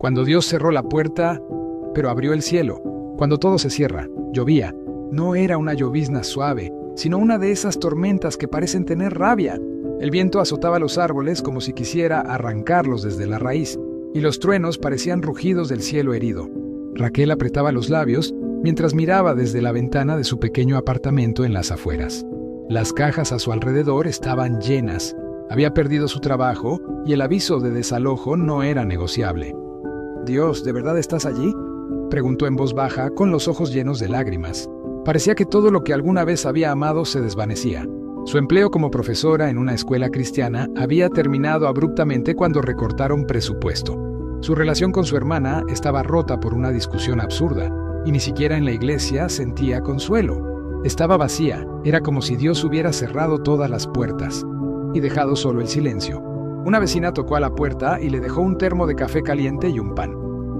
Cuando Dios cerró la puerta, pero abrió el cielo. Cuando todo se cierra, llovía. No era una llovizna suave, sino una de esas tormentas que parecen tener rabia. El viento azotaba los árboles como si quisiera arrancarlos desde la raíz, y los truenos parecían rugidos del cielo herido. Raquel apretaba los labios mientras miraba desde la ventana de su pequeño apartamento en las afueras. Las cajas a su alrededor estaban llenas. Había perdido su trabajo y el aviso de desalojo no era negociable. «Dios, ¿de verdad estás allí?», preguntó en voz baja, con los ojos llenos de lágrimas. Parecía que todo lo que alguna vez había amado se desvanecía. Su empleo como profesora en una escuela cristiana había terminado abruptamente cuando recortaron presupuesto. Su relación con su hermana estaba rota por una discusión absurda, y ni siquiera en la iglesia sentía consuelo. Estaba vacía, era como si Dios hubiera cerrado todas las puertas y dejado solo el silencio. Una vecina tocó a la puerta y le dejó un termo de café caliente y un pan.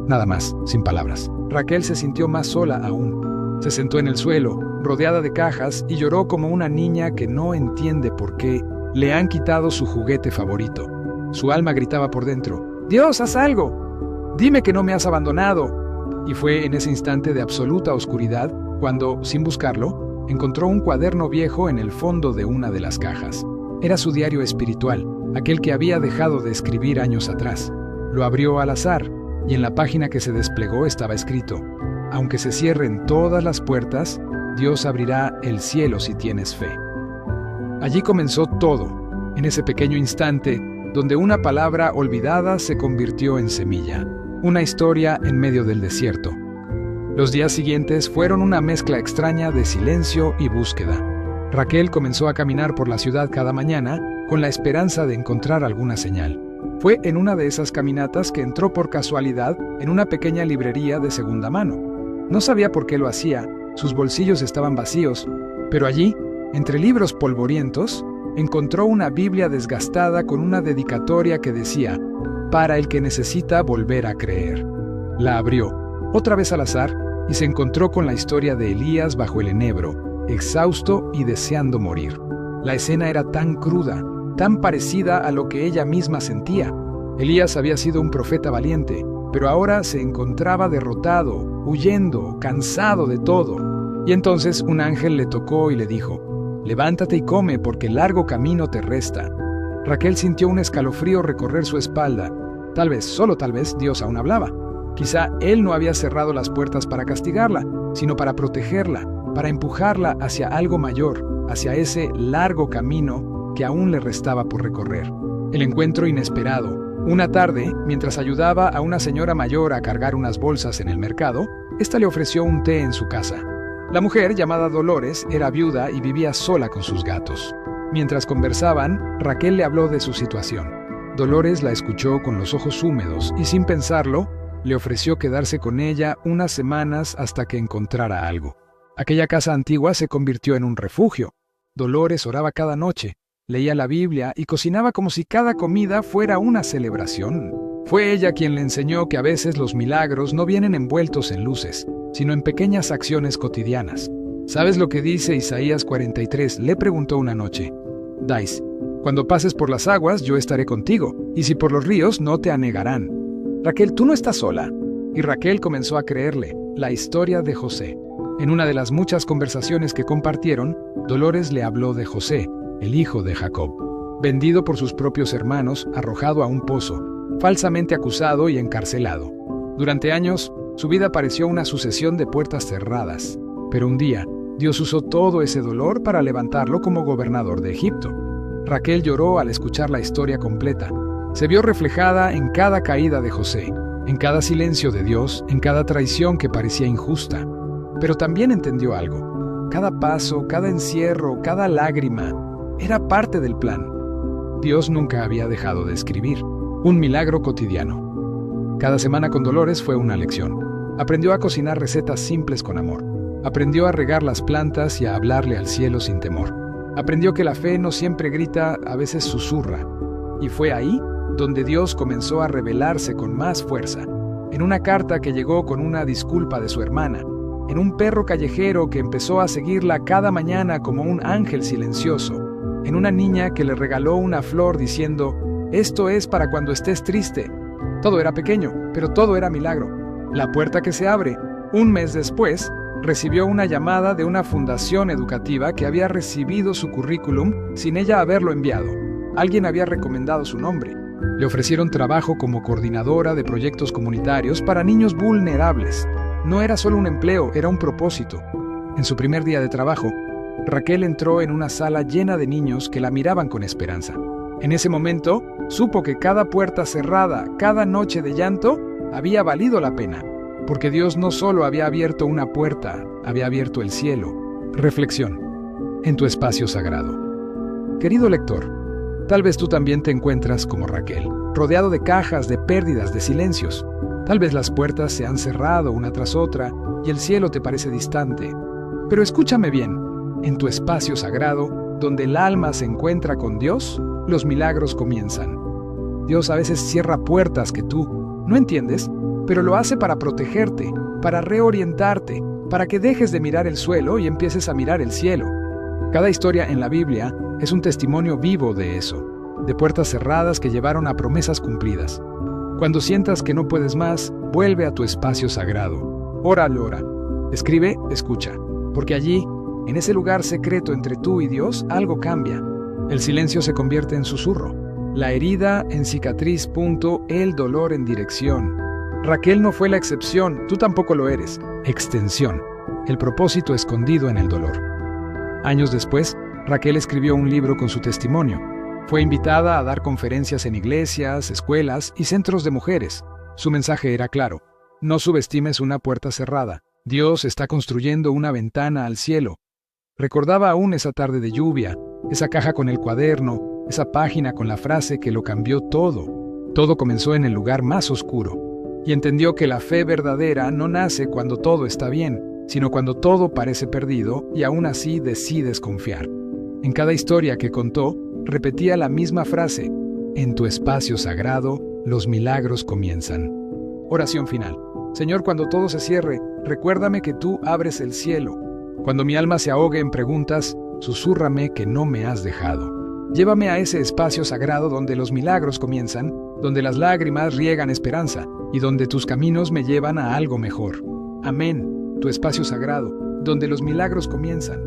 Nada más, sin palabras. Raquel se sintió más sola aún. Se sentó en el suelo, rodeada de cajas, y lloró como una niña que no entiende por qué le han quitado su juguete favorito. Su alma gritaba por dentro: «Dios, haz algo. Dime que no me has abandonado». Y fue en ese instante de absoluta oscuridad cuando, sin buscarlo, encontró un cuaderno viejo en el fondo de una de las cajas. Era su diario espiritual, aquel que había dejado de escribir años atrás. Lo abrió al azar, y en la página que se desplegó estaba escrito: «Aunque se cierren todas las puertas, Dios abrirá el cielo si tienes fe». Allí comenzó todo, en ese pequeño instante donde una palabra olvidada se convirtió en semilla, una historia en medio del desierto. Los días siguientes fueron una mezcla extraña de silencio y búsqueda. Raquel comenzó a caminar por la ciudad cada mañana con la esperanza de encontrar alguna señal. Fue en una de esas caminatas que entró por casualidad en una pequeña librería de segunda mano. No sabía por qué lo hacía, sus bolsillos estaban vacíos, pero allí, entre libros polvorientos, encontró una Biblia desgastada con una dedicatoria que decía: «Para el que necesita volver a creer». La abrió, otra vez al azar, y se encontró con la historia de Elías bajo el enebro, exhausto y deseando morir. La escena era tan cruda, tan parecida a lo que ella misma sentía. Elías había sido un profeta valiente, pero ahora se encontraba derrotado, huyendo, cansado de todo. Y entonces un ángel le tocó y le dijo: «Levántate y come, porque largo camino te resta». Raquel sintió un escalofrío recorrer su espalda. Tal vez, solo tal vez, Dios aún hablaba. Quizá Él no había cerrado las puertas para castigarla, sino para protegerla, para empujarla hacia algo mayor, hacia ese largo camino que aún le restaba por recorrer. El encuentro inesperado. Una tarde, mientras ayudaba a una señora mayor a cargar unas bolsas en el mercado, ésta le ofreció un té en su casa. La mujer, llamada Dolores, era viuda y vivía sola con sus gatos. Mientras conversaban, Raquel le habló de su situación. Dolores la escuchó con los ojos húmedos y, sin pensarlo, le ofreció quedarse con ella unas semanas hasta que encontrara algo. Aquella casa antigua se convirtió en un refugio. Dolores oraba cada noche, leía la Biblia y cocinaba como si cada comida fuera una celebración. Fue ella quien le enseñó que a veces los milagros no vienen envueltos en luces, sino en pequeñas acciones cotidianas. ¿Sabes lo que dice Isaías 43? Le preguntó una noche. Dais: «Cuando pases por las aguas, yo estaré contigo, y si por los ríos, no te anegarán». Raquel, tú no estás sola. Y Raquel comenzó a creerle la historia de José. En una de las muchas conversaciones que compartieron, Dolores le habló de José, el hijo de Jacob, vendido por sus propios hermanos, arrojado a un pozo, falsamente acusado y encarcelado. Durante años, su vida pareció una sucesión de puertas cerradas, pero un día, Dios usó todo ese dolor para levantarlo como gobernador de Egipto. Raquel lloró al escuchar la historia completa. Se vio reflejada en cada caída de José, en cada silencio de Dios, en cada traición que parecía injusta. Pero también entendió algo. Cada paso, cada encierro, cada lágrima era parte del plan. Dios nunca había dejado de escribir. Un milagro cotidiano. Cada semana con Dolores fue una lección. Aprendió a cocinar recetas simples con amor. Aprendió a regar las plantas y a hablarle al cielo sin temor. Aprendió que la fe no siempre grita, a veces susurra. Y fue ahí donde Dios comenzó a revelarse con más fuerza. En una carta que llegó con una disculpa de su hermana. En un perro callejero que empezó a seguirla cada mañana como un ángel silencioso. En una niña que le regaló una flor diciendo: «Esto es para cuando estés triste». Todo era pequeño, pero todo era milagro. La puerta que se abre. Un mes después, recibió una llamada de una fundación educativa que había recibido su currículum sin ella haberlo enviado. Alguien había recomendado su nombre. Le ofrecieron trabajo como coordinadora de proyectos comunitarios para niños vulnerables. No era solo un empleo, era un propósito. En su primer día de trabajo, Raquel entró en una sala llena de niños que la miraban con esperanza. En ese momento, supo que cada puerta cerrada, cada noche de llanto, había valido la pena, porque Dios no solo había abierto una puerta, había abierto el cielo. Reflexión. En tu espacio sagrado. Querido lector, tal vez tú también te encuentras como Raquel, rodeado de cajas, de pérdidas, de silencios. Tal vez las puertas se han cerrado una tras otra y el cielo te parece distante. Pero escúchame bien, en tu espacio sagrado, donde el alma se encuentra con Dios, los milagros comienzan. Dios a veces cierra puertas que tú no entiendes, pero lo hace para protegerte, para reorientarte, para que dejes de mirar el suelo y empieces a mirar el cielo. Cada historia en la Biblia es un testimonio vivo de eso, de puertas cerradas que llevaron a promesas cumplidas. Cuando sientas que no puedes más, vuelve a tu espacio sagrado. Ora al ora. Escribe, escucha, porque allí, en ese lugar secreto entre tú y Dios, algo cambia. El silencio se convierte en susurro, la herida en cicatriz, el dolor en dirección. Raquel no fue la excepción, tú tampoco lo eres. Extensión, el propósito escondido en el dolor. Años después, Raquel escribió un libro con su testimonio. Fue invitada a dar conferencias en iglesias, escuelas y centros de mujeres. Su mensaje era claro: no subestimes una puerta cerrada. Dios está construyendo una ventana al cielo. Recordaba aún esa tarde de lluvia, esa caja con el cuaderno, esa página con la frase que lo cambió todo. Todo comenzó en el lugar más oscuro. Y entendió que la fe verdadera no nace cuando todo está bien, sino cuando todo parece perdido y aún así decides confiar. En cada historia que contó, repetía la misma frase: en tu espacio sagrado, los milagros comienzan. Oración final. Señor, cuando todo se cierre, recuérdame que tú abres el cielo. Cuando mi alma se ahogue en preguntas, susúrrame que no me has dejado. Llévame a ese espacio sagrado donde los milagros comienzan, donde las lágrimas riegan esperanza y donde tus caminos me llevan a algo mejor. Amén. Tu espacio sagrado, donde los milagros comienzan.